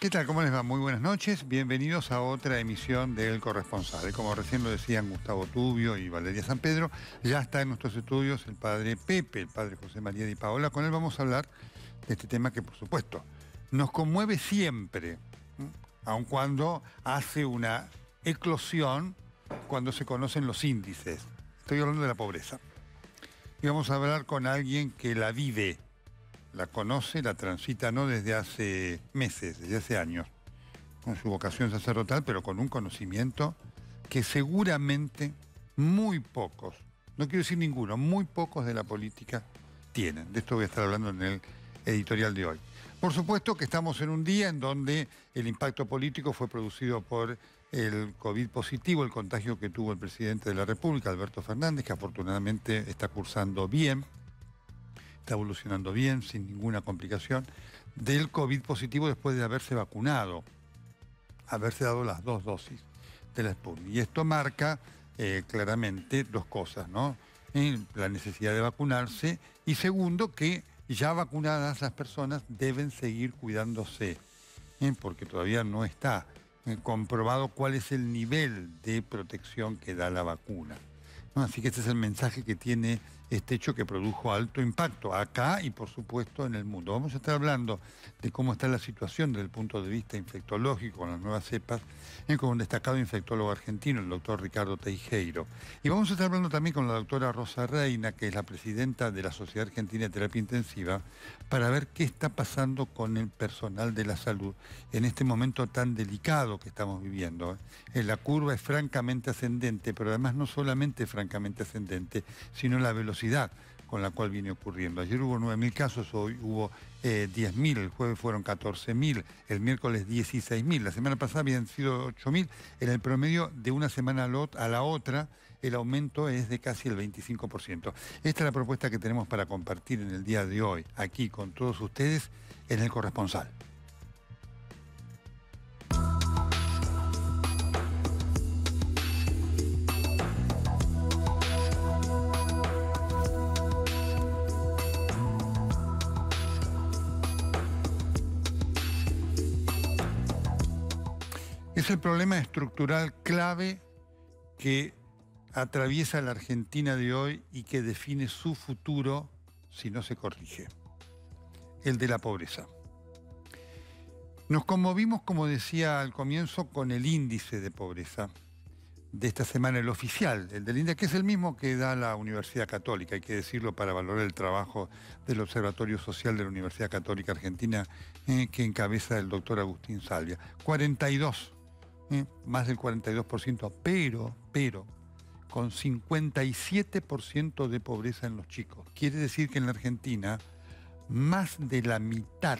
¿Qué tal? ¿Cómo les va? Muy buenas noches. Bienvenidos a otra emisión de El Corresponsal. Como recién lo decían Gustavo Tubio y Valeria San Pedro, ya está en nuestros estudios el padre Pepe, el padre José María Di Paola. Con él vamos a hablar de este tema que, por supuesto, nos conmueve siempre, aun cuando hace una eclosión cuando se conocen los índices. Estoy hablando de la pobreza. Y vamos a hablar con alguien que la vive, la conoce, la transita no desde hace meses, desde hace años, con su vocación sacerdotal, pero con un conocimiento que seguramente muy pocos, no quiero decir ninguno, muy pocos de la política tienen. De esto voy a estar hablando en el editorial de hoy. Por supuesto que estamos en un día en donde el impacto político fue producido por el COVID positivo, el contagio que tuvo el presidente de la República, Alberto Fernández, que afortunadamente está cursando bien, está evolucionando bien, sin ninguna complicación, del COVID positivo después de haberse vacunado, haberse dado las 2 dosis de la Sputnik. Y esto marca claramente dos cosas, ¿no? La necesidad de vacunarse y segundo, que ya vacunadas las personas deben seguir cuidándose, porque todavía no está comprobado cuál es el nivel de protección que da la vacuna, ¿no? Así que este es el mensaje que tiene este hecho que produjo alto impacto acá y por supuesto en el mundo. Vamos a estar hablando de cómo está la situación desde el punto de vista infectológico con las nuevas cepas, con un destacado infectólogo argentino, el doctor Ricardo Teijeiro. Y vamos a estar hablando también con la doctora Rosa Reina, que es la presidenta de la Sociedad Argentina de Terapia Intensiva, para ver qué está pasando con el personal de la salud en este momento tan delicado que estamos viviendo. La curva es francamente ascendente, pero además no solamente francamente ascendente, sino la velocidad con la cual viene ocurriendo. Ayer hubo 9.000 casos, hoy hubo 10.000, el jueves fueron 14.000, el miércoles 16.000, la semana pasada habían sido 8.000, en el promedio de una semana a la otra el aumento es de casi el 25%. Esta es la propuesta que tenemos para compartir en el día de hoy, aquí con todos ustedes en El Corresponsal. Es el problema estructural clave que atraviesa la Argentina de hoy y que define su futuro si no se corrige. El de la pobreza. Nos conmovimos, como decía al comienzo, con el índice de pobreza de esta semana, el oficial, el del índice, que es el mismo que da la Universidad Católica, hay que decirlo para valorar el trabajo del Observatorio Social de la Universidad Católica Argentina, que encabeza el doctor Agustín Salvia. 42. Más del 42%, pero con 57% de pobreza en los chicos. Quiere decir que en la Argentina más de la mitad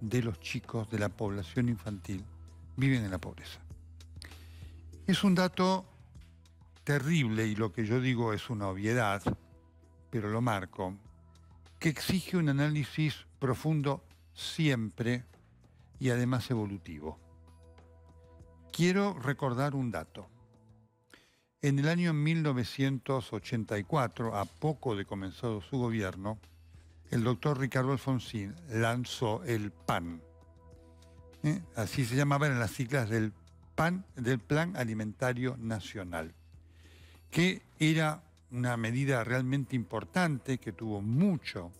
de los chicos de la población infantil viven en la pobreza. Es un dato terrible y lo que yo digo es una obviedad, pero lo marco, que exige un análisis profundo siempre y además evolutivo. Quiero recordar un dato. En el año 1984, a poco de comenzado su gobierno, el doctor Ricardo Alfonsín lanzó el PAN. Así se llamaban en las siglas del PAN, del Plan Alimentario Nacional, que era una medida realmente importante que tuvo mucho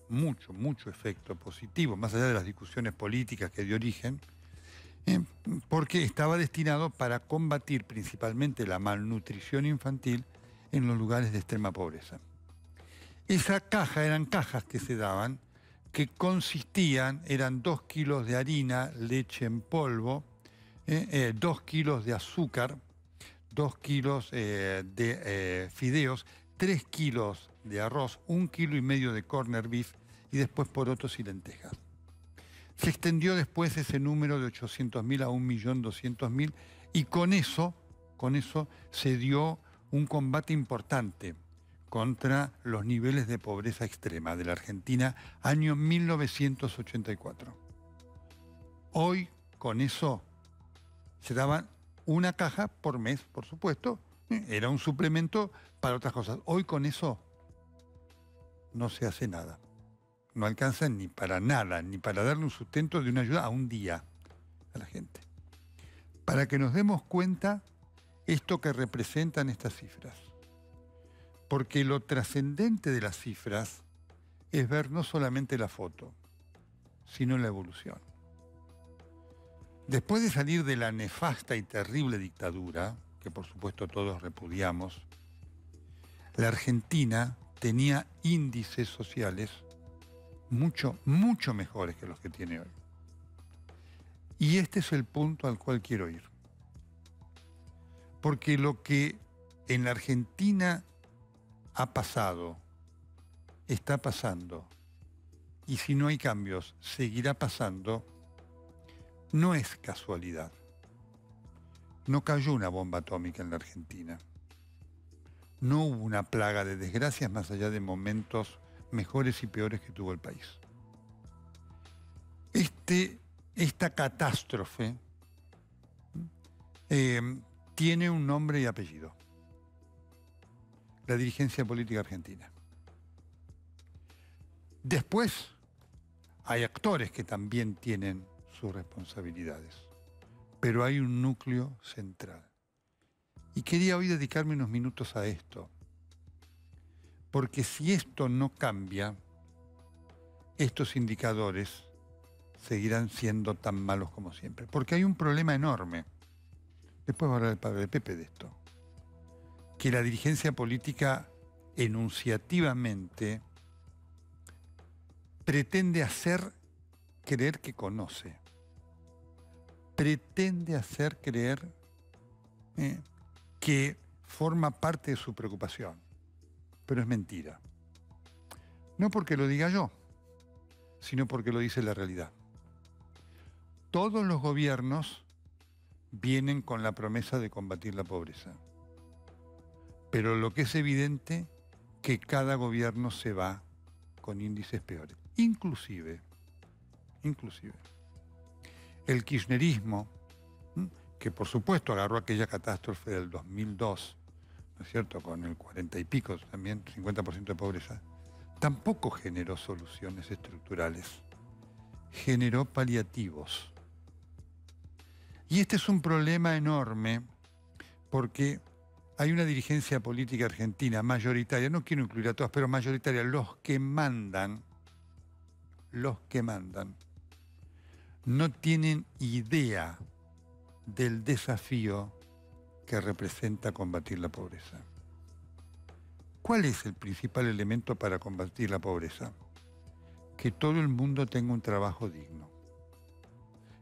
efecto positivo, más allá de las discusiones políticas que dio origen, porque estaba destinado para combatir principalmente la malnutrición infantil en los lugares de extrema pobreza. Esa caja, eran cajas que se daban, que consistían, eran 2 kilos de harina, leche en polvo, 2 kilos de azúcar, 2 kilos de fideos, 3 kilos de arroz, 1,5 kilos de corned beef y después porotos y lentejas. Se extendió después ese número de 800.000 a 1.200.000 y con eso se dio un combate importante contra los niveles de pobreza extrema de la Argentina, año 1984. Hoy con eso se daban una caja por mes, por supuesto, era un suplemento para otras cosas. Hoy con eso no se hace nada. No alcanza ni para nada, ni para darle un sustento de una ayuda a un día. a la gente, para que nos demos cuenta esto que representan estas cifras. Porque lo trascendente de las cifras es ver no solamente la foto, sino la evolución. Después de salir de la nefasta y terrible dictadura, que por supuesto todos repudiamos, la Argentina tenía índices sociales mucho, mucho mejores que los que tiene hoy. Y este es el punto al cual quiero ir. Porque lo que en la Argentina ha pasado, está pasando, y si no hay cambios, seguirá pasando, no es casualidad. No cayó una bomba atómica en la Argentina. No hubo una plaga de desgracias más allá de momentos mejores y peores que tuvo el país. Esta catástrofe tiene un nombre y apellido: la dirigencia política argentina. Después hay actores que también tienen sus responsabilidades, pero hay un núcleo central. Y quería hoy dedicarme unos minutos a esto, porque si esto no cambia, estos indicadores seguirán siendo tan malos como siempre. Porque hay un problema enorme. Después va a hablar el padre Pepe de esto. Que la dirigencia política enunciativamente pretende hacer creer que conoce. Pretende hacer creer que forma parte de su preocupación. Pero es mentira. No porque lo diga yo, sino porque lo dice la realidad. Todos los gobiernos vienen con la promesa de combatir la pobreza. Pero lo que es evidente, que cada gobierno se va con índices peores. Inclusive, el kirchnerismo, que por supuesto agarró aquella catástrofe del 2002, ¿no es cierto?, con el 40 y pico, también 50% de pobreza, tampoco generó soluciones estructurales, generó paliativos. Y este es un problema enorme porque hay una dirigencia política argentina mayoritaria, no quiero incluir a todas, pero mayoritaria, los que mandan, no tienen idea del desafío que representa combatir la pobreza. ¿Cuál es el principal elemento para combatir la pobreza? Que todo el mundo tenga un trabajo digno.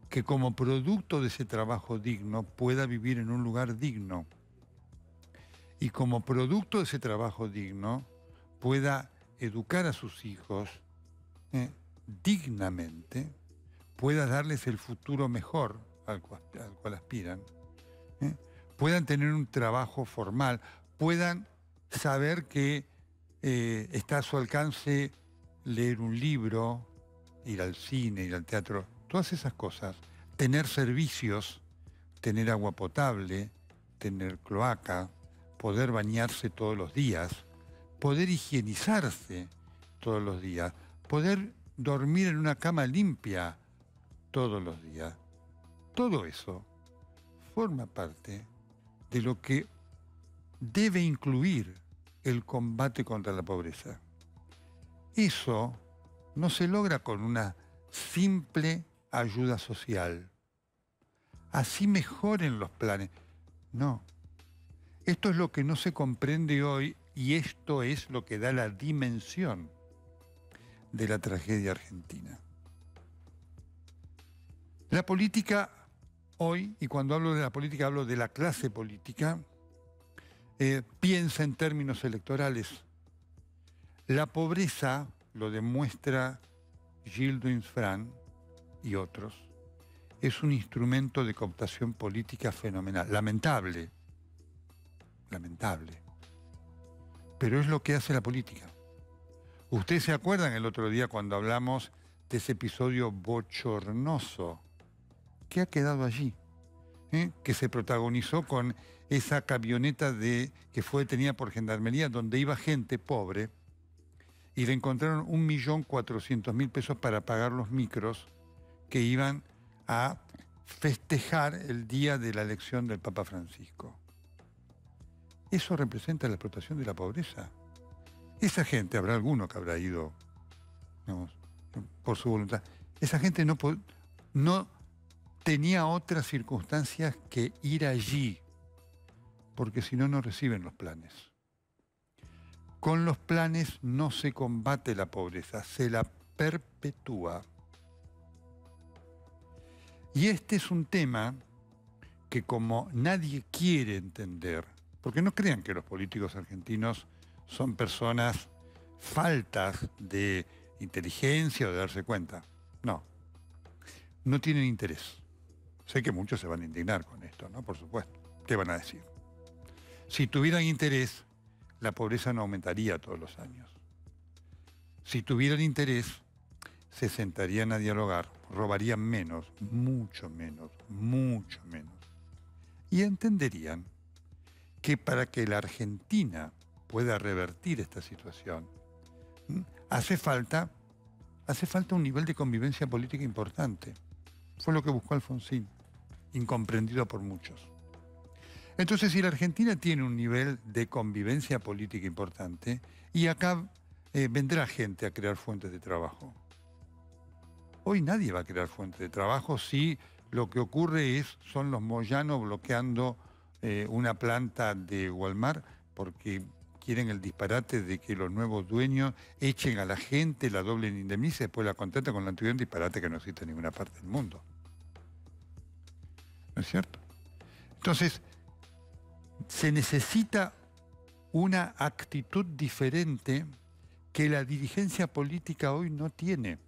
Que como producto de ese trabajo digno pueda vivir en un lugar digno. Y como producto de ese trabajo digno pueda educar a sus hijos dignamente, pueda darles el futuro mejor al cual aspiran, puedan tener un trabajo formal, puedan saber que está a su alcance leer un libro, ir al cine, ir al teatro, todas esas cosas, tener servicios, tener agua potable, tener cloaca, poder bañarse todos los días, poder higienizarse todos los días, poder dormir en una cama limpia todos los días. Todo eso forma parte de lo que debe incluir el combate contra la pobreza. Eso no se logra con una simple ayuda social. Así mejoren los planes. No. Esto es lo que no se comprende hoy y esto es lo que da la dimensión de la tragedia argentina. La política hoy, y cuando hablo de la política hablo de la clase política, piensa en términos electorales. La pobreza, lo demuestra Gildo Infran y otros, es un instrumento de cooptación política fenomenal. Lamentable, pero es lo que hace la política. Ustedes se acuerdan el otro día cuando hablamos de ese episodio bochornoso que ha quedado allí, que se protagonizó con esa camioneta que fue detenida por Gendarmería, donde iba gente pobre, y le encontraron 1.400.000 pesos para pagar los micros que iban a festejar el día de la elección del Papa Francisco. Eso representa la explotación de la pobreza. Esa gente, habrá alguno que habrá ido, digamos, por su voluntad. Esa gente no tenía otras circunstancias que ir allí, porque si no, no reciben los planes. Con los planes no se combate la pobreza, se la perpetúa. Y este es un tema que como nadie quiere entender, porque no crean que los políticos argentinos son personas faltas de inteligencia o de darse cuenta. No, no tienen interés. Sé que muchos se van a indignar con esto, ¿no? Por supuesto. ¿Qué van a decir? Si tuvieran interés, la pobreza no aumentaría todos los años. Si tuvieran interés, se sentarían a dialogar, robarían menos, mucho menos, mucho menos. Y entenderían que para que la Argentina pueda revertir esta situación, hace falta un nivel de convivencia política importante. Fue lo que buscó Alfonsín, incomprendido por muchos. Entonces, si la Argentina tiene un nivel de convivencia política importante, y acá vendrá gente a crear fuentes de trabajo. Hoy nadie va a crear fuentes de trabajo si lo que ocurre son los moyanos bloqueando una planta de Walmart porque quieren el disparate de que los nuevos dueños echen a la gente, la doblen indemniza y después la contratan con la antigüedad, un disparate que no existe en ninguna parte del mundo. ¿No es cierto? Entonces, se necesita una actitud diferente que la dirigencia política hoy no tiene.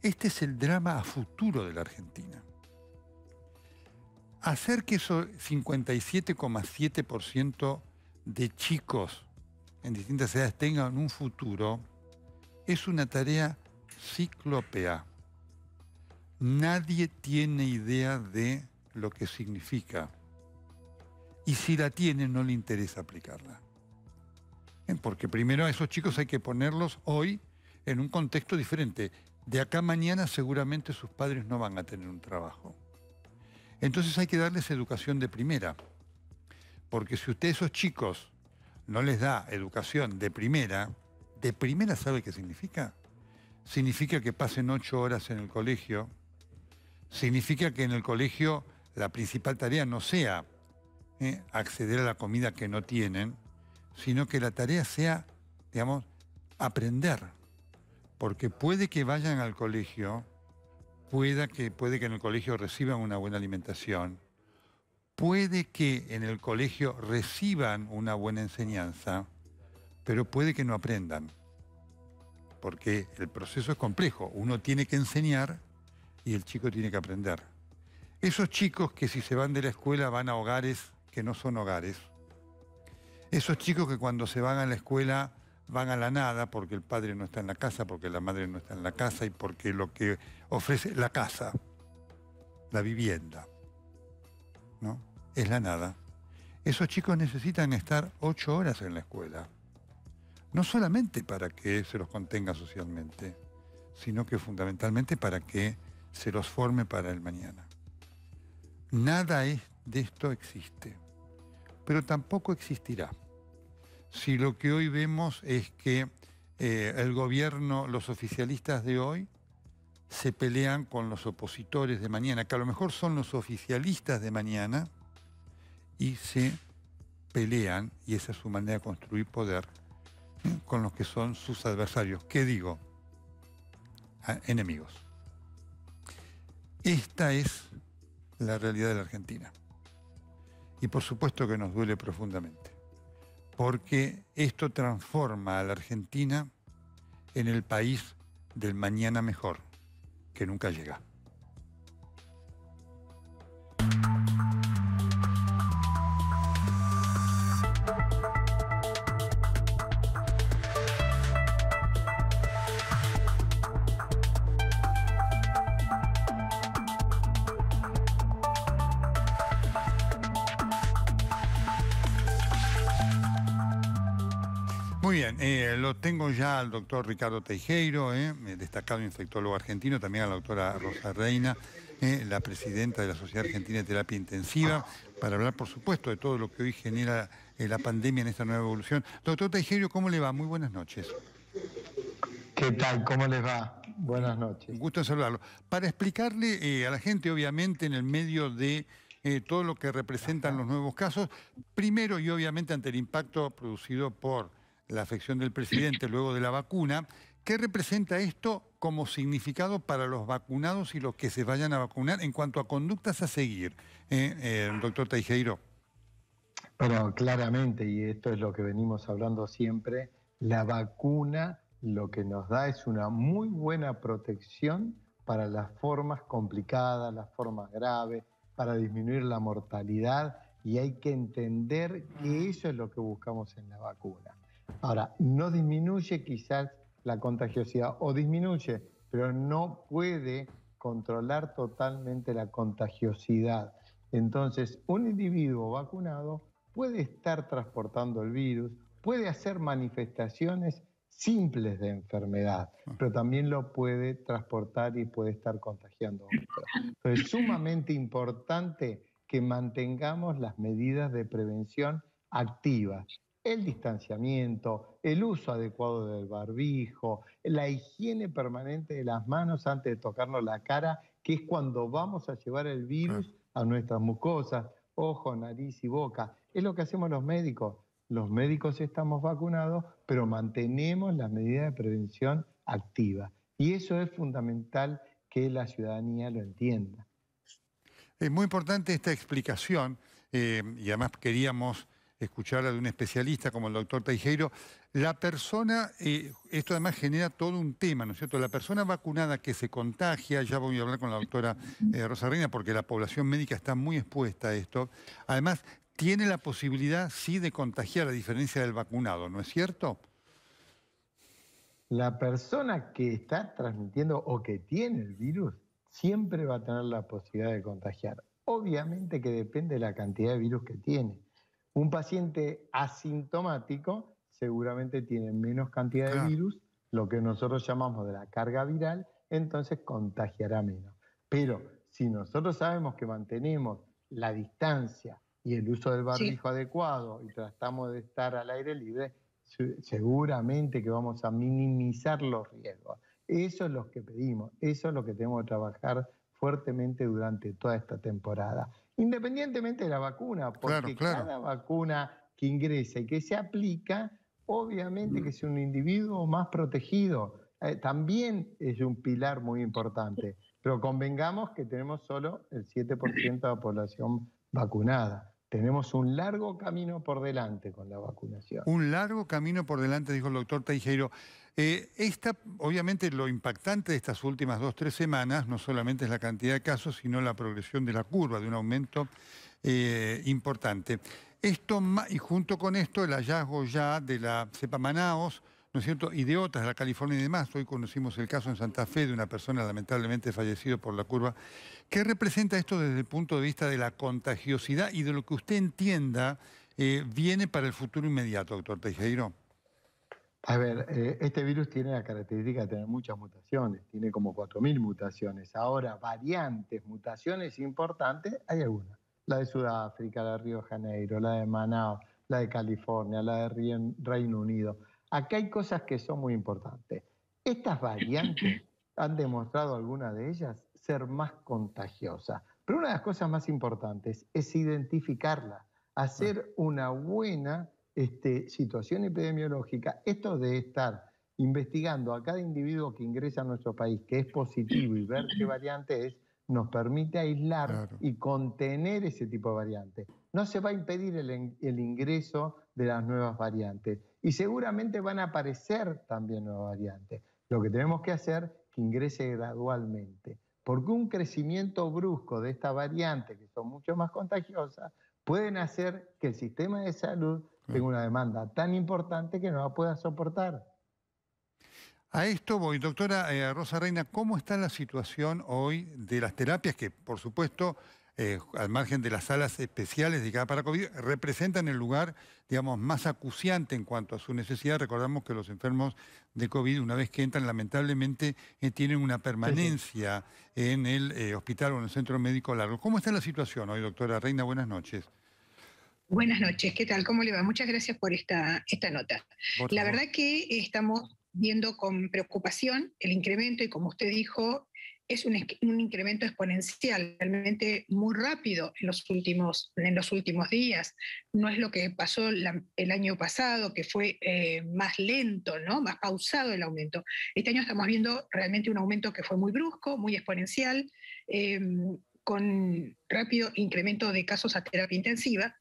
Este es el drama a futuro de la Argentina. Hacer que esos 57,7% de chicos en distintas edades tengan un futuro es una tarea cíclopea. Nadie tiene idea de lo que significa. Y si la tiene, no le interesa aplicarla. Porque primero a esos chicos hay que ponerlos hoy en un contexto diferente. De acá a mañana seguramente sus padres no van a tener un trabajo. Entonces hay que darles educación de primera. Porque si usted a esos chicos no les da educación de primera, ¿sabe qué significa? Significa que pasen 8 horas en el colegio. Significa que en el colegio la principal tarea no sea acceder a la comida que no tienen, sino que la tarea sea, digamos, aprender. Porque puede que vayan al colegio, puede que en el colegio reciban una buena alimentación, puede que en el colegio reciban una buena enseñanza, pero puede que no aprendan. Porque el proceso es complejo. Uno tiene que enseñar y el chico tiene que aprender. Esos chicos que si se van de la escuela van a hogares que no son hogares. Esos chicos que cuando se van a la escuela van a la nada porque el padre no está en la casa, porque la madre no está en la casa y porque lo que ofrece la casa, la vivienda, ¿no? Es la nada. Esos chicos necesitan estar 8 horas en la escuela. No solamente para que se los contenga socialmente, sino que fundamentalmente para que se los forme para el mañana. Nada de esto existe, pero tampoco existirá. Si lo que hoy vemos es que el gobierno, los oficialistas de hoy, se pelean con los opositores de mañana, que a lo mejor son los oficialistas de mañana, y se pelean, y esa es su manera de construir poder, con los que son sus adversarios. ¿Qué digo? Enemigos. Esta es la realidad de la Argentina. Y por supuesto que nos duele profundamente, porque esto transforma a la Argentina en el país del mañana mejor, que nunca llega. Muy bien, lo tengo ya al doctor Ricardo Teijeiro, destacado infectólogo argentino, también a la doctora Rosa Reina, la presidenta de la Sociedad Argentina de Terapia Intensiva, para hablar, por supuesto, de todo lo que hoy genera la pandemia en esta nueva evolución. Doctor Teijeiro, ¿cómo le va? Muy buenas noches. ¿Qué tal? ¿Cómo les va? Un Buenas noches. gusto en saludarlo. Para explicarle a la gente, obviamente, en el medio de todo lo que representan los nuevos casos, primero y obviamente ante el impacto producido por la afección del presidente luego de la vacuna, ¿qué representa esto como significado para los vacunados y los que se vayan a vacunar en cuanto a conductas a seguir? Doctor Teijeiro. Pero claramente, y esto es lo que venimos hablando siempre, la vacuna lo que nos da es una muy buena protección para las formas complicadas, las formas graves, para disminuir la mortalidad, y hay que entender que eso es lo que buscamos en la vacuna. Ahora, no disminuye quizás la contagiosidad, o disminuye, pero no puede controlar totalmente la contagiosidad. Entonces, un individuo vacunado puede estar transportando el virus, puede hacer manifestaciones simples de enfermedad, pero también lo puede transportar y puede estar contagiando a otros. Entonces, es sumamente importante que mantengamos las medidas de prevención activas. El distanciamiento, el uso adecuado del barbijo, la higiene permanente de las manos antes de tocarnos la cara, que es cuando vamos a llevar el virus a nuestras mucosas, ojo, nariz y boca. Es lo que hacemos los médicos. Los médicos estamos vacunados, pero mantenemos las medidas de prevención activas. Y eso es fundamental que la ciudadanía lo entienda. Es muy importante esta explicación y además queríamos escucharla de un especialista como el doctor Teijeiro. La persona, esto además genera todo un tema, ¿no es cierto? La persona vacunada que se contagia, ya voy a hablar con la doctora Rosa Reina porque la población médica está muy expuesta a esto, además tiene la posibilidad sí de contagiar a diferencia del vacunado, ¿no es cierto? La persona que está transmitiendo o que tiene el virus siempre va a tener la posibilidad de contagiar. Obviamente que depende de la cantidad de virus que tiene. Un paciente asintomático seguramente tiene menos cantidad de Claro. virus, lo que nosotros llamamos de la carga viral, entonces contagiará menos. Pero si nosotros sabemos que mantenemos la distancia y el uso del barbijo adecuado y tratamos de estar al aire libre, seguramente que vamos a minimizar los riesgos. Eso es lo que pedimos, eso es lo que tenemos que trabajar fuertemente durante toda esta temporada. Independientemente de la vacuna, porque Claro. cada vacuna que ingresa y que se aplica, obviamente que es un individuo más protegido. También es un pilar muy importante, pero convengamos que tenemos solo el 7% de la población vacunada. Tenemos un largo camino por delante con la vacunación. Un largo camino por delante, dijo el doctor Teijeiro. Obviamente, lo impactante de estas últimas 2 o 3 semanas no solamente es la cantidad de casos, sino la progresión de la curva, de un aumento importante. Y junto con esto, el hallazgo ya de la cepa Manaos, ¿no es cierto?, y de otras, la California y demás. Hoy conocimos el caso en Santa Fe de una persona lamentablemente fallecida por la curva. ¿Qué representa esto desde el punto de vista de la contagiosidad y de lo que usted entienda viene para el futuro inmediato, doctor Teijeiro? A ver, este virus tiene la característica de tener muchas mutaciones, tiene como 4.000 mutaciones. Ahora, variantes, mutaciones importantes, hay algunas. La de Sudáfrica, la de Río de Janeiro, la de Manaus, la de California, la de Reino Unido. Acá hay cosas que son muy importantes. Estas variantes han demostrado, algunas de ellas, ser más contagiosas. Pero una de las cosas más importantes es identificarlas, hacer una buena situación epidemiológica. Esto de estar investigando a cada individuo que ingresa a nuestro país que es positivo y ver qué variante es, nos permite aislar y contener ese tipo de variantes. No se va a impedir el ingreso de las nuevas variantes y seguramente van a aparecer también nuevas variantes. Lo que tenemos que hacer es que ingrese gradualmente, porque un crecimiento brusco de estas variantes, que son mucho más contagiosas, pueden hacer que el sistema de salud tenga una demanda tan importante que no la pueda soportar. A esto voy, doctora Rosa Reina, ¿cómo está la situación hoy de las terapias que, por supuesto, al margen de las salas especiales dedicadas para COVID, representan el lugar, digamos, más acuciante en cuanto a su necesidad. Recordamos que los enfermos de COVID, una vez que entran, lamentablemente tienen una Sí, sí. permanencia en el hospital o en el centro médico largo. ¿Cómo está la situación hoy, doctora Reina? Buenas noches. Buenas noches, ¿qué tal? ¿Cómo le va? Muchas gracias por esta nota. Por La favor. verdad que estamos viendo con preocupación el incremento y como usted dijo, es un incremento exponencial, realmente muy rápido en los últimos días. No es lo que pasó el año pasado, que fue más lento, ¿no? Más pausado el aumento. Este año estamos viendo realmente un aumento que fue muy brusco, muy exponencial, eh, con rápido incremento de casos a terapia intensiva,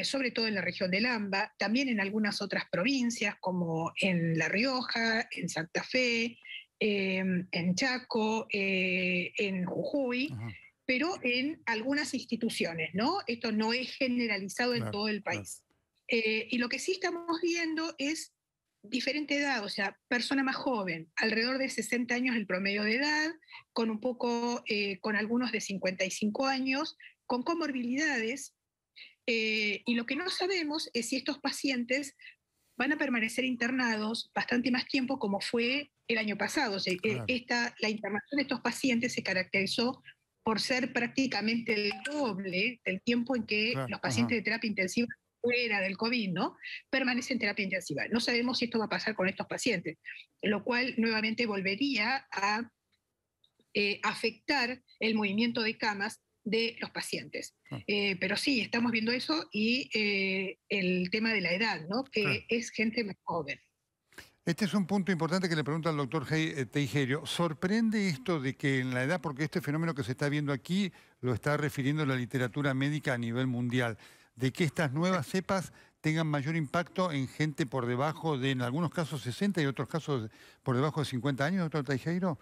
sobre todo en la región del AMBA, también en algunas otras provincias como en La Rioja, en Santa Fe, en Chaco, en Jujuy, Ajá. pero en algunas instituciones, ¿no? Esto no es generalizado en Claro, todo el claro. país. Y lo que sí estamos viendo es diferente edad, o sea, persona más joven, alrededor de 60 años el promedio de edad, con algunos de 55 años, con comorbilidades, y lo que no sabemos es si estos pacientes van a permanecer internados bastante más tiempo como fue el año pasado. O sea, Claro, la internación de estos pacientes se caracterizó por ser prácticamente el doble del tiempo en que claro. los pacientes Ajá. de terapia intensiva fuera del COVID, ¿no? Permanecen en terapia intensiva. No sabemos si esto va a pasar con estos pacientes, lo cual nuevamente volvería a afectar el movimiento de camas de los pacientes. Claro, Pero sí, estamos viendo eso y el tema de la edad, ¿no? claro. Que es gente más joven. Este es un punto importante que le pregunta al doctor Teijerio. ¿Sorprende esto de que en la edad, porque este fenómeno que se está viendo aquí lo está refiriendo la literatura médica a nivel mundial, de que estas nuevas cepas tengan mayor impacto en gente por debajo de, en algunos casos, 60 y otros casos por debajo de 50 años, doctor Teijeiro?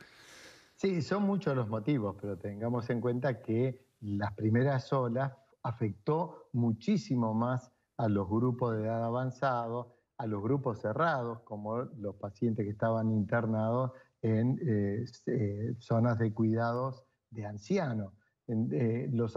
Sí, son muchos los motivos, pero tengamos en cuenta que las primeras olas afectó muchísimo más a los grupos de edad avanzado, a los grupos cerrados, como los pacientes que estaban internados en zonas de cuidados de ancianos. Los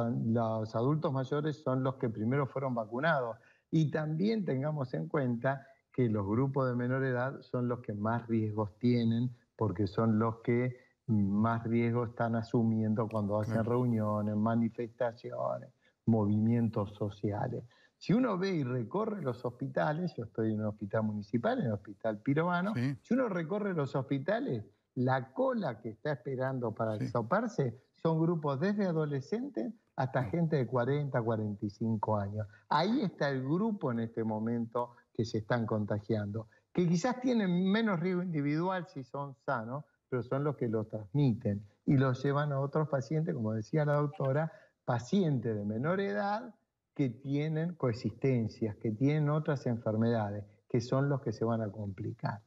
adultos mayores son los que primero fueron vacunados. Y también tengamos en cuenta que los grupos de menor edad son los que más riesgos tienen, porque son los que más riesgo están asumiendo cuando hacen Claro. reuniones, manifestaciones, movimientos sociales. Si uno ve y recorre los hospitales, yo estoy en un hospital municipal, en el Hospital Pirovano, Sí, si uno recorre los hospitales, la cola que está esperando para sí. soparse son grupos desde adolescentes hasta Ah, gente de 40, 45 años. Ahí está el grupo en este momento que se están contagiando, que quizás tienen menos riesgo individual si son sanos, pero son los que lo transmiten y los llevan a otros pacientes, como decía la doctora, pacientes de menor edad que tienen coexistencias, que tienen otras enfermedades, que son los que se van a complicar.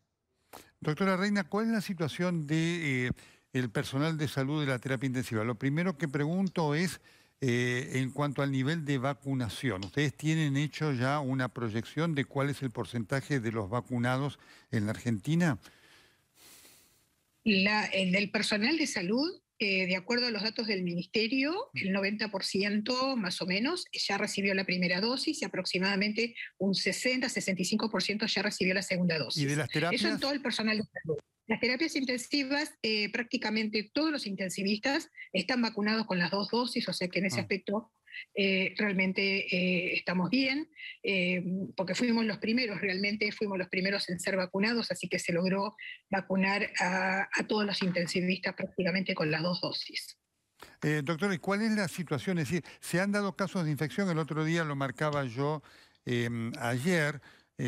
doctora Reina, ¿cuál es la situación de el personal de salud de la terapia intensiva? Lo primero que pregunto es en cuanto al nivel de vacunación. ¿Ustedes tienen hecho ya una proyección de cuál es el porcentaje de los vacunados en la Argentina? Del personal de salud, de acuerdo a los datos del Ministerio, el 90% más o menos ya recibió la primera dosis y aproximadamente un 60-65% ya recibió la segunda ¿Y de dosis. las Eso en todo terapias? el personal de salud. Las terapias intensivas, prácticamente todos los intensivistas están vacunados con las dos dosis, o sea que en ese Ah. aspecto realmente estamos bien, porque realmente fuimos los primeros en ser vacunados, así que se logró vacunar a todos los intensivistas prácticamente con las dos dosis. Doctor, ¿y cuál es la situación? Es decir, ¿se han dado casos de infección? El otro día lo marcaba yo, ayer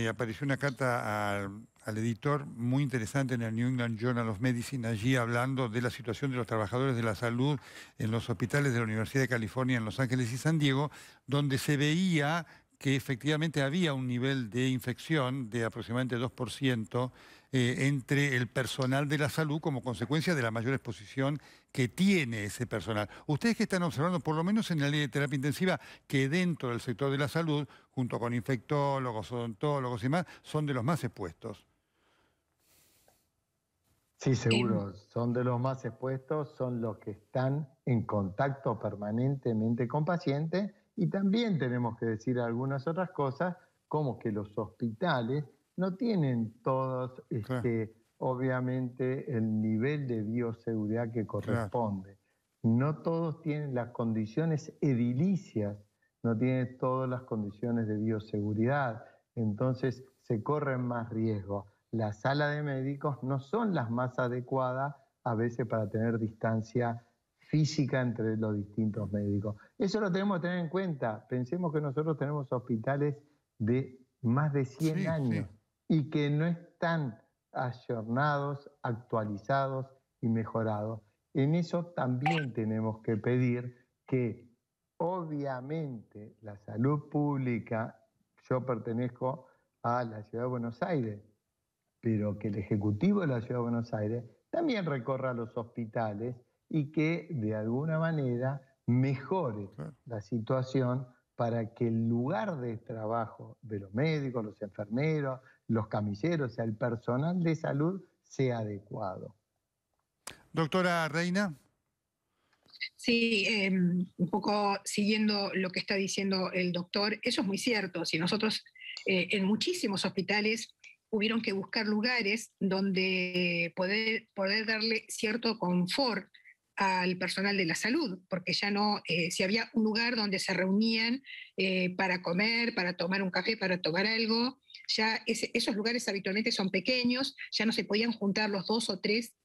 apareció una carta al editor muy interesante en el New England Journal of Medicine, allí hablando de la situación de los trabajadores de la salud en los hospitales de la Universidad de California en Los Ángeles y San Diego, donde se veía que efectivamente había un nivel de infección de aproximadamente 2% entre el personal de la salud como consecuencia de la mayor exposición que tiene ese personal. Ustedes que están observando, por lo menos en la ley de terapia intensiva, que dentro del sector de la salud, junto con infectólogos, odontólogos y más, son de los más expuestos. Sí, Em, seguro, son de los más expuestos, son los que están en contacto permanentemente con pacientes y también tenemos que decir algunas otras cosas, como que los hospitales no tienen todos, Claro, obviamente, el nivel de bioseguridad que claro. corresponde. No todos tienen las condiciones edilicias, no tienen todas las condiciones de bioseguridad, entonces se corren más riesgos. Las salas de médicos no son las más adecuadas a veces para tener distancia física entre los distintos médicos. Eso lo tenemos que tener en cuenta. Pensemos que nosotros tenemos hospitales de más de 100 Sí, sí. años y que no están ayornados, actualizados y mejorados. En eso también tenemos que pedir que obviamente la salud pública, yo pertenezco a la Ciudad de Buenos Aires, pero que el Ejecutivo de la Ciudad de Buenos Aires también recorra los hospitales y que de alguna manera mejore Claro. la situación para que el lugar de trabajo de los médicos, los enfermeros, los camilleros, o sea, el personal de salud sea adecuado. Doctora Reina. Sí, un poco siguiendo lo que está diciendo el doctor, eso es muy cierto. Si nosotros en muchísimos hospitales hubieron que buscar lugares donde poder darle cierto confort al personal de la salud, porque ya no, si había un lugar donde se reunían para comer, para tomar un café, para tomar algo, ya esos lugares habitualmente son pequeños, ya no se podían juntar los dos o tres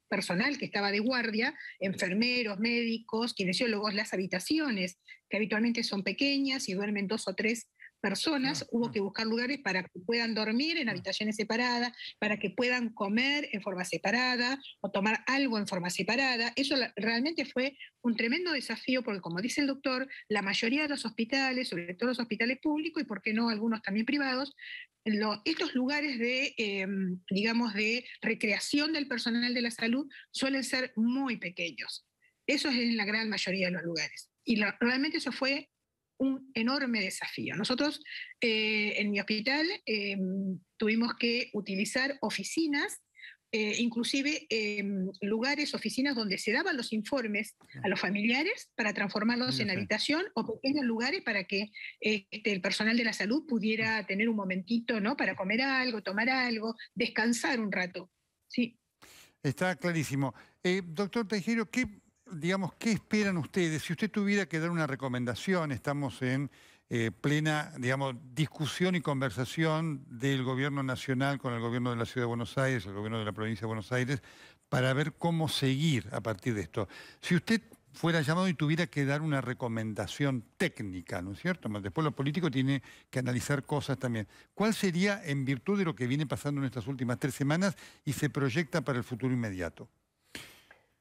personal que estaba de guardia, enfermeros, médicos, kinesiólogos, las habitaciones, que habitualmente son pequeñas y duermen dos o tres personas, Claro, hubo claro, que buscar lugares para que puedan dormir en claro. habitaciones separadas, para que puedan comer en forma separada o tomar algo en forma separada. Eso realmente fue un tremendo desafío porque, como dice el doctor, la mayoría de los hospitales, sobre todo los hospitales públicos y, por qué no, algunos también privados, estos lugares de, digamos, de recreación del personal de la salud suelen ser muy pequeños. Eso es en la gran mayoría de los lugares. Y realmente eso fue un enorme desafío. Nosotros en mi hospital tuvimos que utilizar oficinas, inclusive lugares, oficinas donde se daban los informes a los familiares para transformarlos Mire en usted. habitación o pequeños lugares para que el personal de la salud pudiera tener un momentito, ¿no? Para comer algo, tomar algo, descansar un rato. Sí. Está clarísimo. Doctor Tejero, digamos, ¿qué esperan ustedes? Si usted tuviera que dar una recomendación, estamos en plena, digamos, discusión y conversación del gobierno nacional con el gobierno de la Ciudad de Buenos Aires, el gobierno de la provincia de Buenos Aires, para ver cómo seguir a partir de esto. Si usted fuera llamado y tuviera que dar una recomendación técnica, ¿no es cierto? Después lo político tiene que analizar cosas también. ¿Cuál sería, en virtud de lo que viene pasando en estas últimas 3 semanas y se proyecta para el futuro inmediato?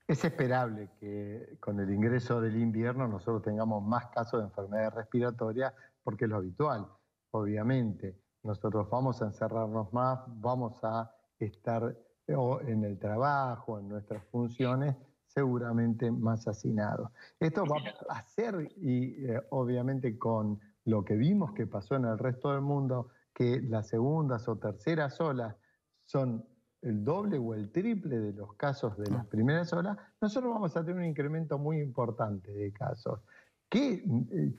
Es esperable que con el ingreso del invierno nosotros tengamos más casos de enfermedades respiratorias porque es lo habitual. Obviamente, nosotros vamos a encerrarnos más, vamos a estar en el trabajo, en nuestras funciones, seguramente más hacinados. Esto va a ser, y obviamente con lo que vimos que pasó en el resto del mundo, que las segundas o terceras olas son el doble o el triple de los casos de las No, primeras olas, nosotros vamos a tener un incremento muy importante de casos. ¿Qué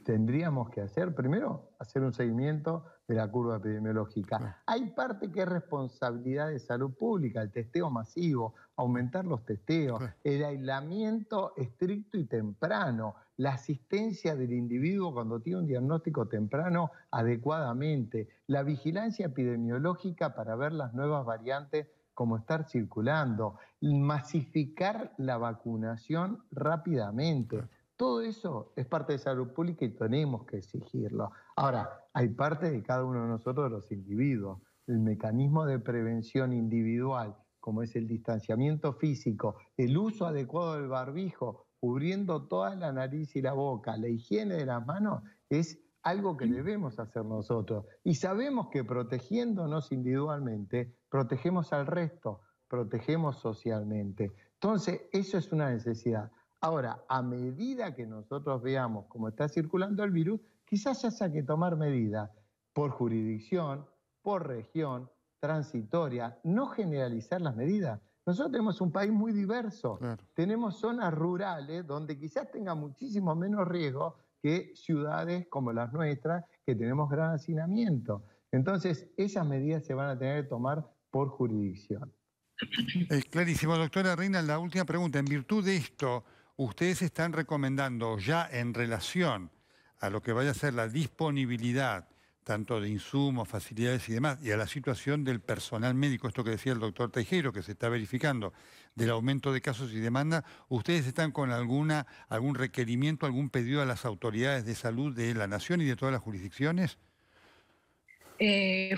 tendríamos que hacer? Primero, hacer un seguimiento de la curva epidemiológica. claro, Hay parte que es responsabilidad de salud pública, el testeo masivo, aumentar los testeos, claro. el aislamiento estricto y temprano, la asistencia del individuo cuando tiene un diagnóstico temprano adecuadamente, la vigilancia epidemiológica para ver las nuevas variantes como estar circulando, masificar la vacunación rápidamente. Claro. Todo eso es parte de salud pública y tenemos que exigirlo. Ahora, hay parte de cada uno de nosotros, de los individuos. El mecanismo de prevención individual, como es el distanciamiento físico, el uso adecuado del barbijo, cubriendo toda la nariz y la boca, la higiene de las manos, es algo que debemos hacer nosotros. Y sabemos que protegiéndonos individualmente, protegemos al resto, protegemos socialmente. Entonces, eso es una necesidad. Ahora, a medida que nosotros veamos cómo está circulando el virus, quizás ya haya que tomar medidas por jurisdicción, por región, transitoria, no generalizar las medidas. Nosotros tenemos un país muy diverso, Claro. tenemos zonas rurales donde quizás tenga muchísimo menos riesgo que ciudades como las nuestras, que tenemos gran hacinamiento. Entonces, esas medidas se van a tener que tomar por jurisdicción. Clarísimo, doctora Reina, la última pregunta. En virtud de esto, ¿ustedes están recomendando ya en relación a lo que vaya a ser la disponibilidad tanto de insumos, facilidades y demás, y a la situación del personal médico, esto que decía el doctor Tejero, que se está verificando, del aumento de casos y demanda, ¿ustedes están con algún requerimiento, algún pedido a las autoridades de salud de la Nación y de todas las jurisdicciones?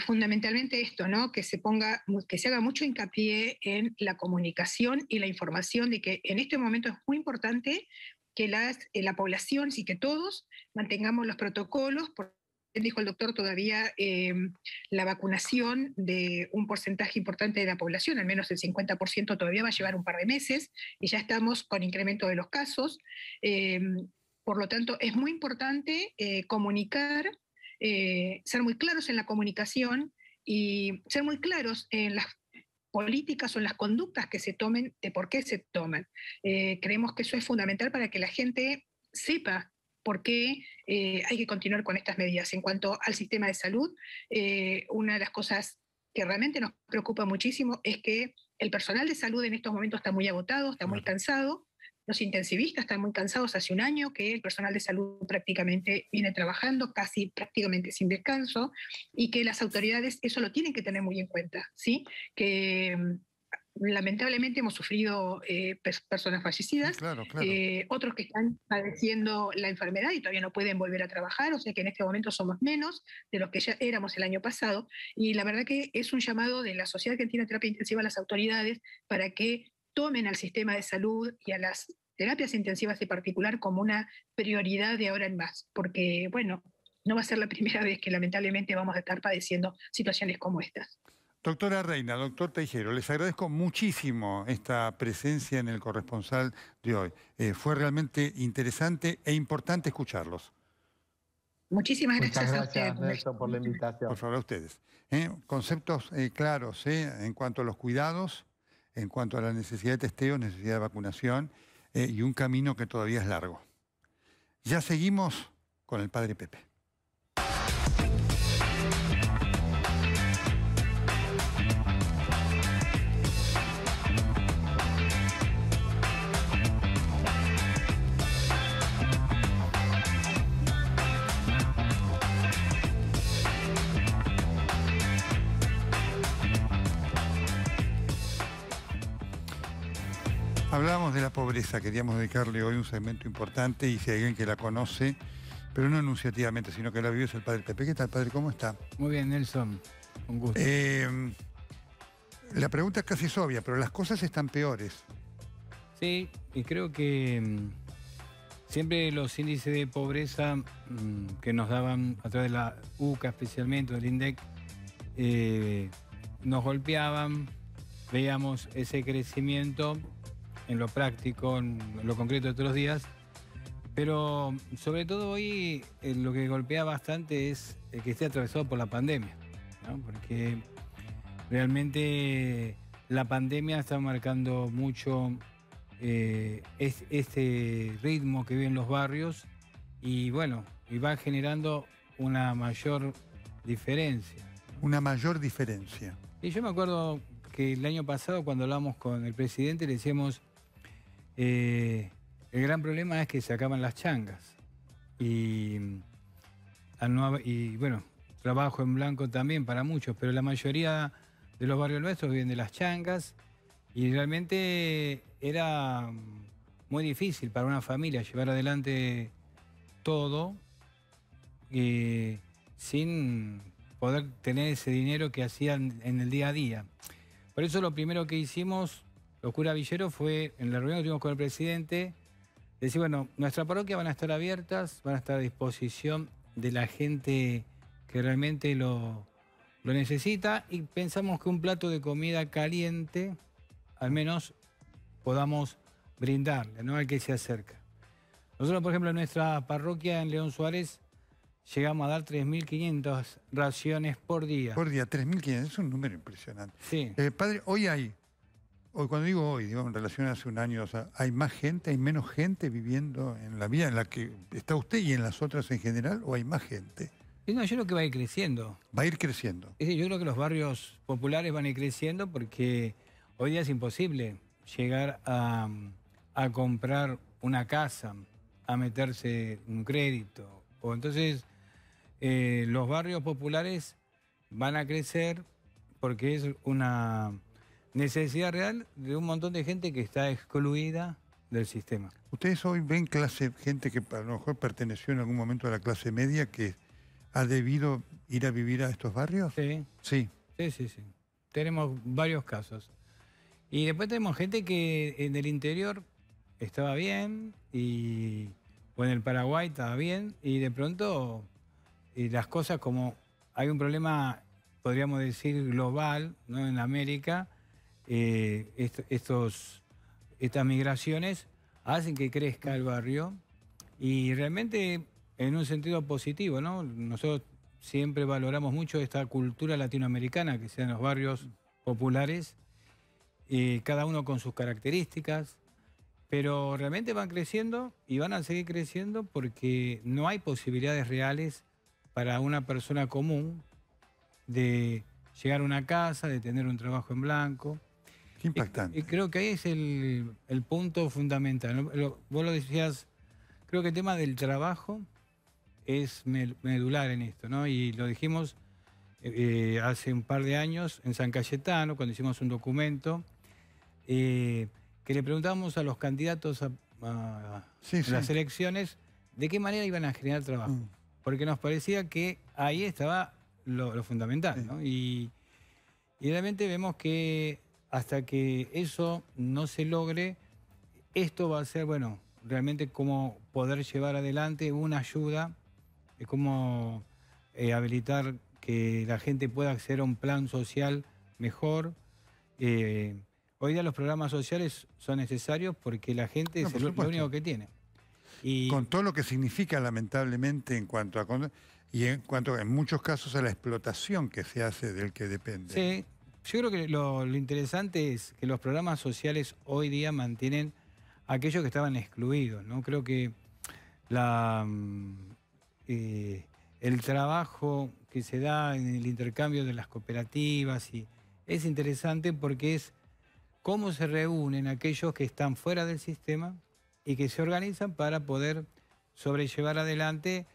Fundamentalmente esto, ¿no? Que se haga mucho hincapié en la comunicación y la información de que en este momento es muy importante que la población y que todos mantengamos los protocolos. Dijo el doctor, todavía la vacunación de un porcentaje importante de la población, al menos el 50%, todavía va a llevar un par de meses y ya estamos con incremento de los casos. Por lo tanto, es muy importante comunicar, ser muy claros en la comunicación y ser muy claros en las políticas o en las conductas que se tomen, de por qué se toman. Creemos que eso es fundamental para que la gente sepa por qué hay que continuar con estas medidas. En cuanto al sistema de salud, una de las cosas que realmente nos preocupa muchísimo es que el personal de salud en estos momentos está muy agotado, está muy cansado. Los intensivistas están muy cansados. Hace un año que el personal de salud prácticamente viene trabajando, casi prácticamente sin descanso, y que las autoridades eso lo tienen que tener muy en cuenta, ¿sí? Que lamentablemente hemos sufrido personas fallecidas, Claro, claro. otros que están padeciendo la enfermedad y todavía no pueden volver a trabajar, o sea que en este momento somos menos de los que ya éramos el año pasado, y la verdad que es un llamado de la Sociedad Argentina de Terapia Intensiva a las autoridades para que tomen al sistema de salud y a las terapias intensivas en particular como una prioridad de ahora en más, porque, bueno, no va a ser la primera vez que lamentablemente vamos a estar padeciendo situaciones como estas. Doctora Reina, doctor Tejero, les agradezco muchísimo esta presencia en el corresponsal de hoy. Fue realmente interesante e importante escucharlos. Muchísimas gracias, Muchas a ustedes. gracias, Néstor, por la invitación. Por favor, a ustedes. Conceptos claros en cuanto a los cuidados, en cuanto a la necesidad de testeo, necesidad de vacunación y un camino que todavía es largo. Ya seguimos con el padre Pepe. Hablábamos de la pobreza, queríamos dedicarle hoy un segmento importante y si hay alguien que la conoce, pero no enunciativamente, sino que la vive, es el padre Pepe. ¿Qué tal, padre? ¿Cómo está? Muy bien, Nelson. Un gusto. La pregunta es casi es obvia, pero las cosas están peores. Sí, y creo que siempre los índices de pobreza que nos daban a través de la UCA especialmente, del INDEC, nos golpeaban, veíamos ese crecimiento en lo práctico, en lo concreto de todos los días, pero sobre todo hoy lo que golpea bastante es el que esté atravesado por la pandemia, ¿no? Porque realmente la pandemia está marcando mucho este ritmo que viven los barrios y bueno, y va generando una mayor diferencia, ¿no? Una mayor diferencia. Y yo me acuerdo que el año pasado cuando hablamos con el presidente le decíamos el gran problema es que se acaban las changas y bueno, trabajo en blanco también para muchos, pero la mayoría de los barrios nuestros viven de las changas y realmente era muy difícil para una familia llevar adelante todo sin poder tener ese dinero que hacían en el día a día. Por eso lo primero que hicimos, los curas villeros, fue en la reunión que tuvimos con el presidente, decir, bueno, nuestras parroquias van a estar abiertas, van a estar a disposición de la gente que realmente lo necesita y pensamos que un plato de comida caliente al menos podamos brindarle, ¿no?, al que se acerca. Nosotros, por ejemplo, en nuestra parroquia en León Suárez llegamos a dar 3.500 raciones por día. Por día, 3.500, es un número impresionante. Sí. Padre, hoy cuando digo hoy, digamos, en relación a hace un año, o sea, ¿hay más gente, hay menos gente viviendo en la vía en la que está usted y en las otras en general, o hay más gente? Y no, yo creo que va a ir creciendo. Va a ir creciendo. Es decir, yo creo que los barrios populares van a ir creciendo porque hoy día es imposible llegar a comprar una casa, a meterse un crédito. O entonces los barrios populares van a crecer porque es una necesidad real de un montón de gente que está excluida del sistema. ¿Ustedes hoy ven gente que a lo mejor perteneció en algún momento a la clase media que ha debido ir a vivir a estos barrios? Sí. Sí. Sí. Tenemos varios casos. Y después tenemos gente que en el interior estaba bien o en el Paraguay estaba bien y de pronto las cosas como hay un problema, podríamos decir, global, ¿no? En América, estas migraciones hacen que crezca el barrio y realmente en un sentido positivo, ¿no? Nosotros siempre valoramos mucho esta cultura latinoamericana, que sean los barrios populares, cada uno con sus características, pero realmente van creciendo y van a seguir creciendo porque no hay posibilidades reales para una persona común de llegar a una casa, de tener un trabajo en blanco. Qué impactante. Y creo que ahí es el punto fundamental, ¿no? Vos lo decías, creo que el tema del trabajo es medular en esto, ¿no? Y lo dijimos hace un par de años en San Cayetano, cuando hicimos un documento, que le preguntábamos a los candidatos a las elecciones de qué manera iban a generar trabajo. Porque nos parecía que ahí estaba lo fundamental, ¿no? Y realmente vemos que hasta que eso no se logre, esto va a ser, bueno, realmente cómo poder llevar adelante una ayuda, cómo habilitar que la gente pueda acceder a un plan social mejor. Hoy día los programas sociales son necesarios porque la gente es lo único que tiene. Y con todo lo que significa, lamentablemente, en cuanto en muchos casos a la explotación que se hace del que depende. Sí, yo creo que lo interesante es que los programas sociales hoy día mantienen a aquellos que estaban excluidos, ¿no? Creo que el trabajo que se da en el intercambio de las cooperativas es interesante porque es cómo se reúnen aquellos que están fuera del sistema y que se organizan para poder sobrellevar adelante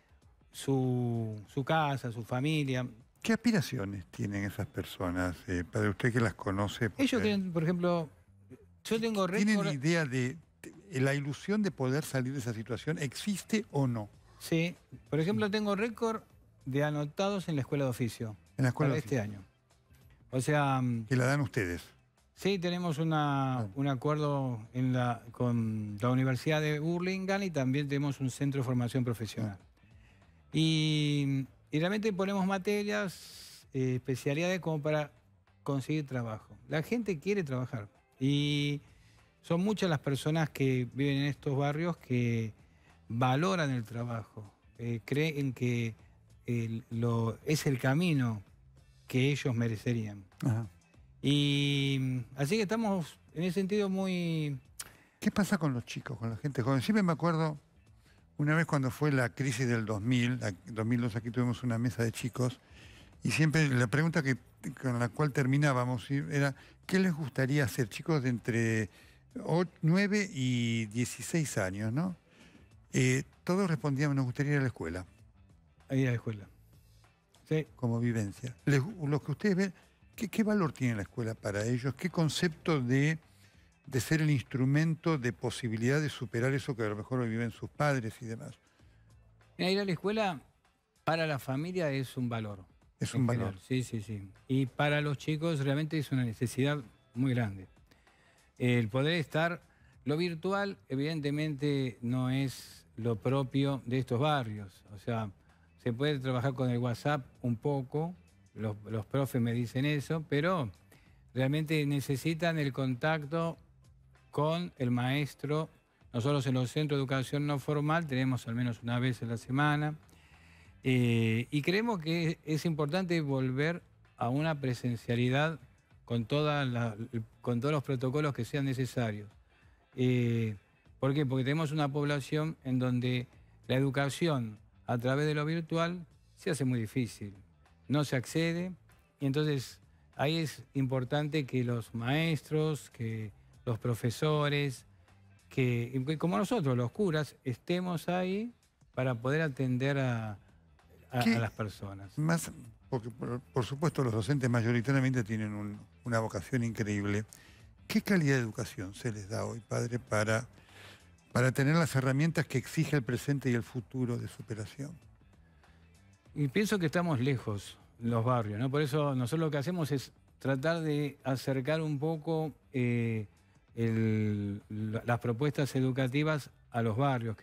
su casa, su familia. ¿Qué aspiraciones tienen esas personas, padre, usted que las conoce? Ellos tienen, por ejemplo, yo tengo récord... ¿Tienen idea de la ilusión de poder salir de esa situación? ¿Existe o no? Sí, por ejemplo, tengo récord de anotados en la escuela de oficio. En la escuela de este año. O sea... ¿Que la dan ustedes? Sí, tenemos un acuerdo con la Universidad de Burlingame y también tenemos un centro de formación profesional. Y realmente ponemos materias, especialidades como para conseguir trabajo. La gente quiere trabajar y son muchas las personas que viven en estos barrios que valoran el trabajo, creen que es el camino que ellos merecerían. Ajá. Y así que estamos en ese sentido muy... ¿Qué pasa con los chicos, con la gente joven? Siempre me acuerdo una vez cuando fue la crisis del 2000, 2002, aquí tuvimos una mesa de chicos, y siempre la pregunta con la cual terminábamos era, ¿qué les gustaría hacer? Chicos de entre 9 y 16 años, ¿no? Todos respondían, nos gustaría ir a la escuela. Ir a la escuela. Sí. Como vivencia. Lo que ustedes ven, ¿qué valor tiene la escuela para ellos? ¿Qué concepto de ser el instrumento de posibilidad de superar eso que a lo mejor hoy viven sus padres y demás? Ir a la escuela para la familia es un valor. Es un valor. Sí. Y para los chicos realmente es una necesidad muy grande. El poder estar... Lo virtual evidentemente no es lo propio de estos barrios. O sea, se puede trabajar con el WhatsApp un poco, los profes me dicen eso, pero realmente necesitan el contacto con el maestro. Nosotros en los centros de educación no formal tenemos al menos una vez a la semana. Y creemos que es importante volver a una presencialidad con todos los protocolos que sean necesarios. ¿Por qué? Porque tenemos una población en donde la educación a través de lo virtual se hace muy difícil, no se accede, y entonces ahí es importante que los maestros, que los profesores, que como nosotros, los curas, estemos ahí para poder atender a las personas. Más, porque por supuesto los docentes mayoritariamente tienen una vocación increíble. ¿Qué calidad de educación se les da hoy, padre, para tener las herramientas que exige el presente y el futuro de superación? Y pienso que estamos lejos, los barrios, ¿no? Por eso nosotros lo que hacemos es tratar de acercar un poco las propuestas educativas a los barrios,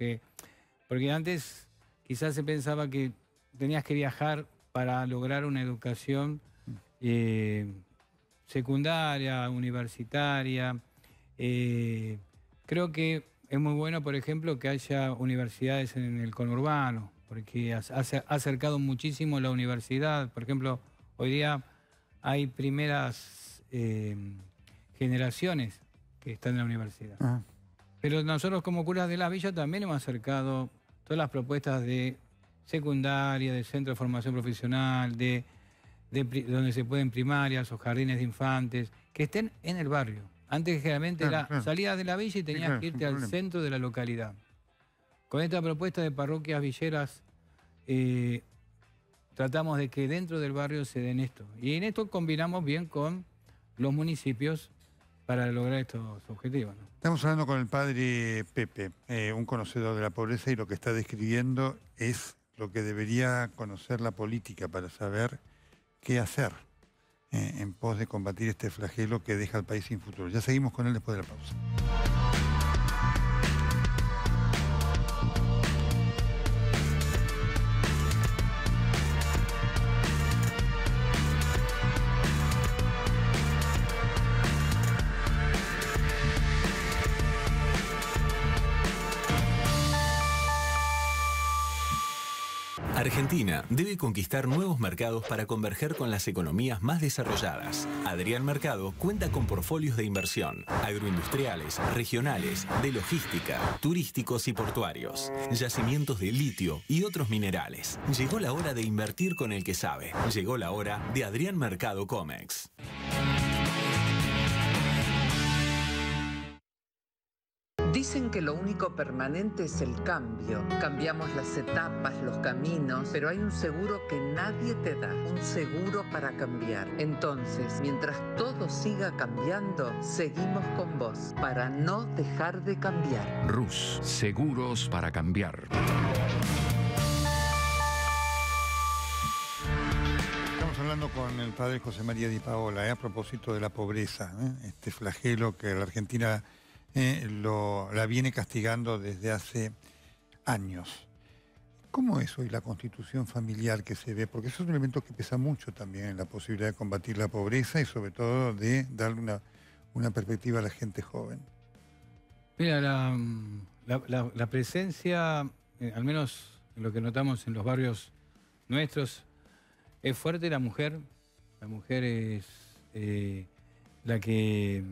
porque antes quizás se pensaba que tenías que viajar para lograr una educación secundaria, universitaria. Creo que es muy bueno, por ejemplo, que haya universidades en el conurbano, porque ha acercado muchísimo la universidad. Por ejemplo, hoy día hay primeras generaciones que están en la universidad. Ah. Pero nosotros como curas de la villa también hemos acercado todas las propuestas de secundaria, de centro de formación profesional, donde se pueden primarias o jardines de infantes, que estén en el barrio. Antes generalmente salías de la villa y tenías que irte al centro de la localidad. Con esta propuesta de parroquias villeras tratamos de que dentro del barrio se den esto. Y en esto combinamos bien con los municipios para lograr estos objetivos, ¿no? Estamos hablando con el padre Pepe, un conocedor de la pobreza, y lo que está describiendo es lo que debería conocer la política para saber qué hacer en pos de combatir este flagelo que deja al país sin futuro. Ya seguimos con él después de la pausa. Argentina debe conquistar nuevos mercados para converger con las economías más desarrolladas. Adrián Mercado cuenta con portfolios de inversión, agroindustriales, regionales, de logística, turísticos y portuarios, yacimientos de litio y otros minerales. Llegó la hora de invertir con el que sabe. Llegó la hora de Adrián Mercado Comex. Dicen que lo único permanente es el cambio. Cambiamos las etapas, los caminos, pero hay un seguro que nadie te da, un seguro para cambiar. Entonces, mientras todo siga cambiando, seguimos con vos, para no dejar de cambiar. Rus, seguros para cambiar. Estamos hablando con el padre José María Di Paola, a propósito de la pobreza, este flagelo que la Argentina la viene castigando desde hace años. ¿Cómo es hoy la constitución familiar que se ve? Porque eso es un elemento que pesa mucho también en la posibilidad de combatir la pobreza y sobre todo de darle una perspectiva a la gente joven. Mira, la presencia, al menos en lo que notamos en los barrios nuestros, es fuerte la mujer. La mujer es la que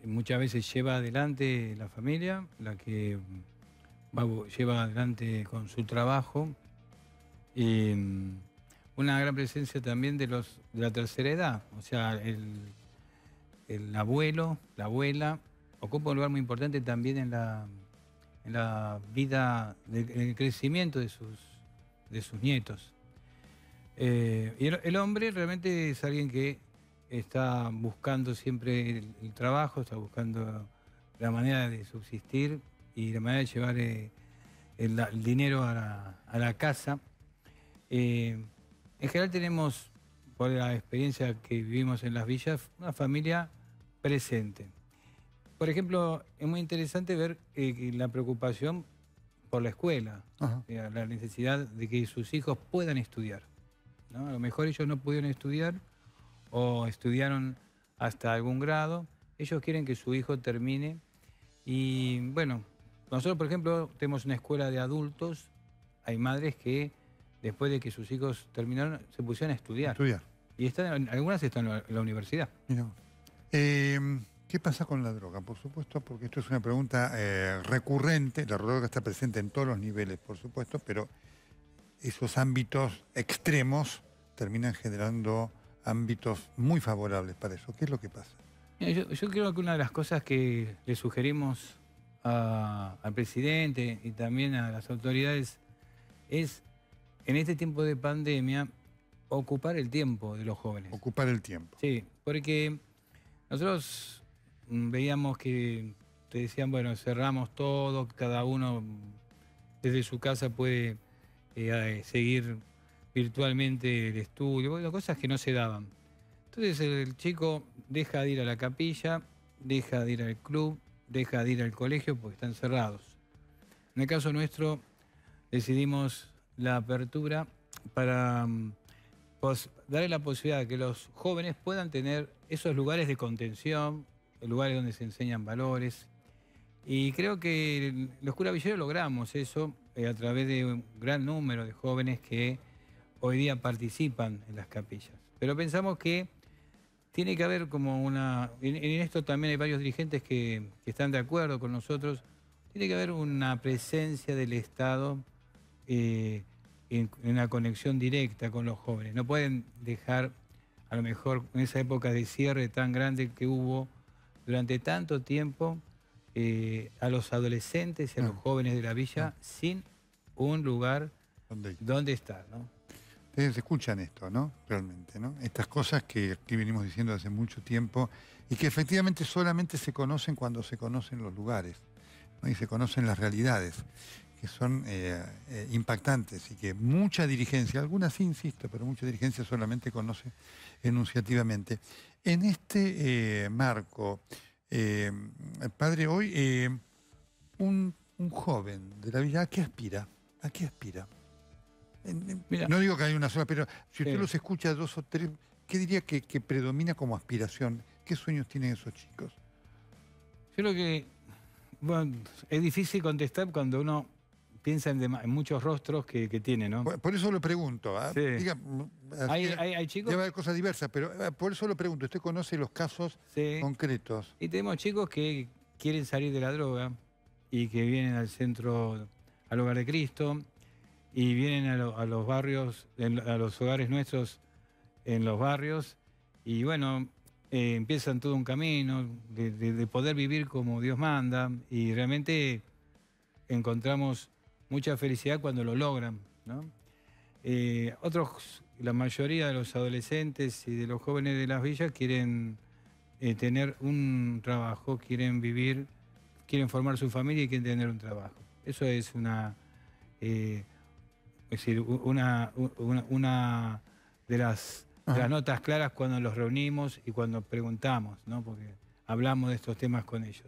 muchas veces lleva adelante la familia, la que lleva adelante con su trabajo. Y una gran presencia también de la tercera edad, o sea, el abuelo, la abuela, ocupa un lugar muy importante también en la vida, en el crecimiento de sus nietos. Y el hombre realmente es alguien que está buscando siempre el trabajo, está buscando la manera de subsistir y la manera de llevar el dinero a la casa. En general tenemos, por la experiencia que vivimos en las villas, una familia presente. Por ejemplo, es muy interesante ver la preocupación por la escuela, la necesidad de que sus hijos puedan estudiar, ¿no? A lo mejor ellos no pudieron estudiar o estudiaron hasta algún grado, ellos quieren que su hijo termine. Y bueno, nosotros por ejemplo tenemos una escuela de adultos, hay madres que después de que sus hijos terminaron, se pusieron a estudiar. Estudiar. Y algunas están en la universidad. Mira. ¿Qué pasa con la droga? Por supuesto, porque esto es una pregunta recurrente. La droga está presente en todos los niveles, por supuesto, pero esos ámbitos extremos terminan generando ámbitos muy favorables para eso. ¿Qué es lo que pasa? Mira, yo creo que una de las cosas que le sugerimos al presidente y también a las autoridades es, en este tiempo de pandemia, ocupar el tiempo de los jóvenes. Ocupar el tiempo. Sí, porque nosotros veíamos que te decían, bueno, cerramos todo, cada uno desde su casa puede seguir virtualmente el estudio, bueno, cosas que no se daban. Entonces el chico deja de ir a la capilla, deja de ir al club, deja de ir al colegio porque están cerrados. En el caso nuestro decidimos la apertura para darle la posibilidad de que los jóvenes puedan tener esos lugares de contención, lugares donde se enseñan valores. Y creo que los curas Villeros logramos eso a través de un gran número de jóvenes que hoy día participan en las capillas. Pero pensamos que tiene que haber como una... En esto también hay varios dirigentes que están de acuerdo con nosotros. Tiene que haber una presencia del Estado en una conexión directa con los jóvenes. No pueden dejar, a lo mejor en esa época de cierre tan grande que hubo durante tanto tiempo, a los adolescentes y a los jóvenes de la villa sin un lugar donde estar, ¿no? Ustedes escuchan esto, ¿no? Realmente, ¿no? Estas cosas que aquí venimos diciendo hace mucho tiempo y que efectivamente solamente se conocen cuando se conocen los lugares, ¿no? Y se conocen las realidades, que son impactantes y que mucha dirigencia, algunas sí, insisto, pero mucha dirigencia solamente conoce enunciativamente. En este marco, padre, hoy un joven de la villa, ¿a qué aspira? ¿A qué aspira? Mira, no digo que hay una sola, pero si usted los escucha dos o tres, ¿qué diría que predomina como aspiración? ¿Qué sueños tienen esos chicos? Yo creo que, bueno, es difícil contestar cuando uno piensa en muchos rostros que tiene, ¿no? Por eso lo pregunto. Sí. Diga, hay chicos... Debe haber cosas diversas, pero por eso lo pregunto. ¿Usted conoce los casos concretos? Y tenemos chicos que quieren salir de la droga y que vienen al centro, al Hogar de Cristo, y vienen a los barrios, a los hogares nuestros en los barrios, y bueno, empiezan todo un camino de poder vivir como Dios manda, y realmente encontramos mucha felicidad cuando lo logran, ¿no? La mayoría de los adolescentes y de los jóvenes de las villas quieren tener un trabajo, quieren vivir, quieren formar su familia y quieren tener un trabajo. Eso es una de las notas claras cuando los reunimos y cuando preguntamos, ¿no? Porque hablamos de estos temas con ellos.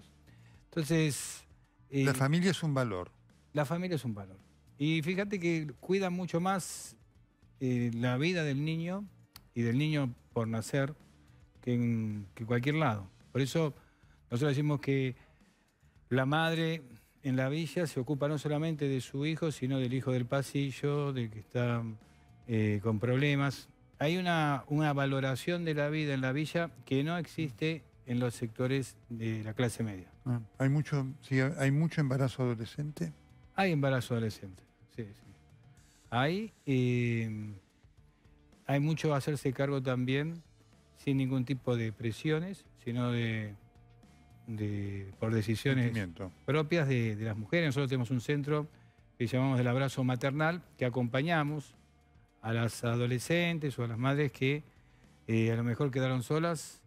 Entonces... la familia es un valor. La familia es un valor. Y fíjate que cuida mucho más la vida del niño y del niño por nacer que en cualquier lado. Por eso nosotros decimos que la madre en la villa se ocupa no solamente de su hijo, sino del hijo del pasillo, del que está con problemas. Hay una valoración de la vida en la villa que no existe en los sectores de la clase media. ¿Hay mucho embarazo adolescente? Hay embarazo adolescente, sí. Hay mucho hacerse cargo también, sin ningún tipo de presiones, sino por decisiones propias de las mujeres. Nosotros tenemos un centro que llamamos el abrazo maternal, que acompañamos a las adolescentes o a las madres que a lo mejor quedaron solas.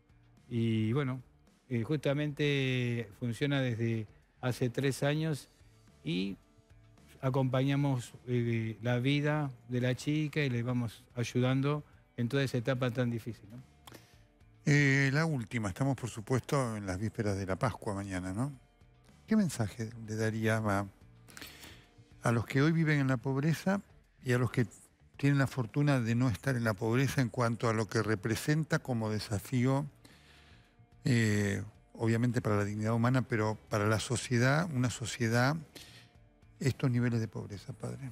Y bueno, justamente funciona desde hace 3 años y acompañamos la vida de la chica y le vamos ayudando en toda esa etapa tan difícil, ¿no? La última, estamos por supuesto en las vísperas de la Pascua mañana, ¿no? ¿Qué mensaje le daría a los que hoy viven en la pobreza y a los que tienen la fortuna de no estar en la pobreza en cuanto a lo que representa como desafío, obviamente para la dignidad humana, pero para la sociedad, una sociedad, estos niveles de pobreza, padre?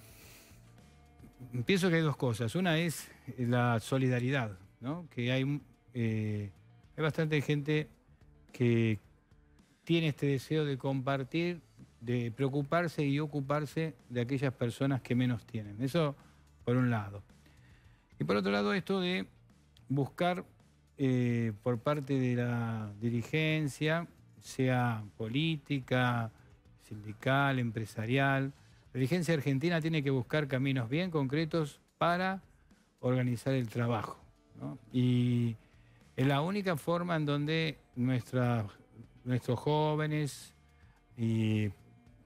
pienso que hay dos cosas. Una es la solidaridad, ¿no? Que hay bastante gente que tiene este deseo de compartir, de preocuparse y ocuparse de aquellas personas que menos tienen. Eso por un lado. Y por otro lado, esto de buscar por parte de la dirigencia, sea política, sindical, empresarial, la dirigencia argentina tiene que buscar caminos bien concretos para organizar el trabajo, ¿no? Y es la única forma en donde nuestros jóvenes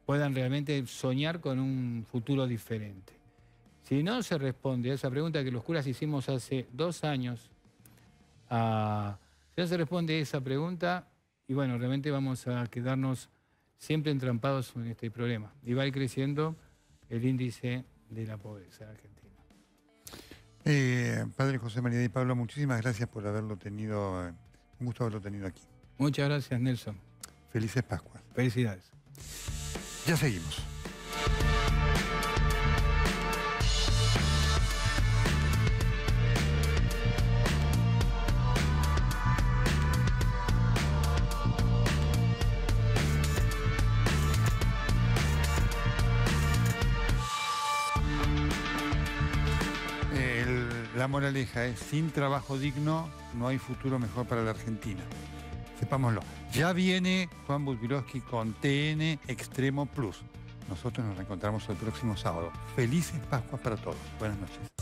puedan realmente soñar con un futuro diferente. Si no se responde a esa pregunta que los curas hicimos hace 2 años, si no se responde a esa pregunta, y bueno, realmente vamos a quedarnos siempre entrampados en este problema. Y va a ir creciendo el índice de la pobreza en Argentina. Padre José María Di Pablo, muchísimas gracias por haberlo tenido, un gusto haberlo tenido aquí. Muchas gracias, Nelson. Felices Pascuas. Felicidades. Ya seguimos. La moraleja es, sin trabajo digno no hay futuro mejor para la Argentina. Sepámoslo. Ya viene Juan Budbirowski con TN Extremo Plus. Nosotros nos reencontramos el próximo sábado. Felices Pascuas para todos. Buenas noches.